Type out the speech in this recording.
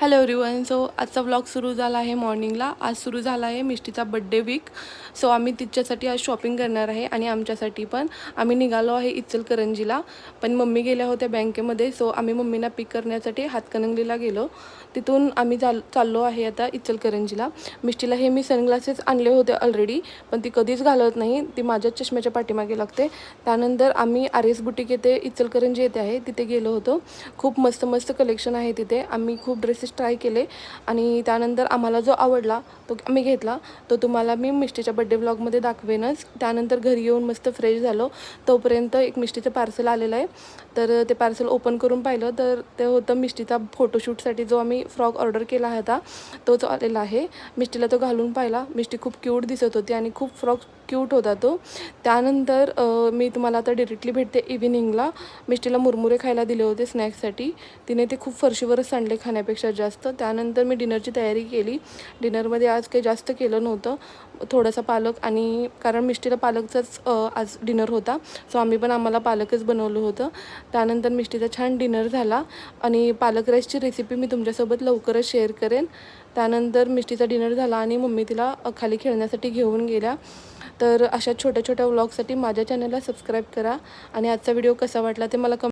Hello everyone. So आजचा vlog सुरू झाला आहे मॉर्निंगला. आज सुरू झाला आहे मिष्टीचा बड्डे वीक. सो आम्ही तिच्यासाठी आज शॉपिंग करणार आहे आणि आमच्यासाठी पण. आम्ही निघालो आहे इचलकरंजीला, पण मम्मी गेल्या होत्या बँकेमध्ये. सो आम्ही मम्मीला पिक करण्यासाठी हातकणंगलेला गेलो. तिथून आम्ही चाललो आहे आता इचलकरंजीला. मिष्टीला हे मी सनग्लासेस आणले होते ऑलरेडी, पण ती कधीच घालत नाही. ती माझ्याच चष्म्याच्या पाठीमागे लागते. त्यानंतर आम्ही आर्यस बुटीक येथे इचलकरंजी येथे आहे तिथे गेलो होतो. खूप मस्त मस्त कलेक्शन आहे तिथे. आम्ही खूप ड्रेसेस ट्राय केले आणि त्यानंतर आम्हाला जो आवडला तो आम्ही घेतला. तो तुम्हाला मी मिष्टीच्या बड्डे व्लॉगमध्ये दाखवेनच. त्यानंतर घरी येऊन मस्त फ्रेश झालो. तोपर्यंत एक मिष्टीचं पार्सल आलेलं आहे. तर ते पार्सल ओपन करून पाहिलं तर ते होतं मिष्टीचा फोटोशूटसाठी जो आम्ही फ्रॉक ऑर्डर केला होता तोच आलेला आहे. मिष्टीला तो घालून पाहिला. मिष्टी खूप क्यूट दिसत होती आणि खूप फ्रॉक क्यूट होता तो. त्यानंतर मी तुम्हाला आता डिरेक्टली भेटते इव्हिनिंगला. मिष्टीला मुरमुरे खायला दिले होते स्नॅक्ससाठी. तिने ते खूप फरशीवरच सांडले खाण्यापेक्षा जास्त. त्यानंतर मी डिनरची तयारी केली. डिनरमध्ये आज काही जास्त केलं नव्हतं, थोडासा पालक आणि कारण मिष्टीला पालकचाच आज डिनर होता. सो आम्हाला पालकच बनवलं होतं. त्यानंतर मिष्टीचा छान डिनर झाला आणि पालक राईसची रेसिपी मी तुमच्यासोबत लवकरच शेअर करेन. त्यानंतर मिष्टीचा डिनर झाला आणि मम्मी तिला खाली खेळण्यासाठी घेऊन गेल्या. तर अशा छोट्या छोट्या व्लॉगसाठी माझ्या चॅनलला सबस्क्राईब करा आणि आजचा व्हिडिओ कसा वाटला ते मला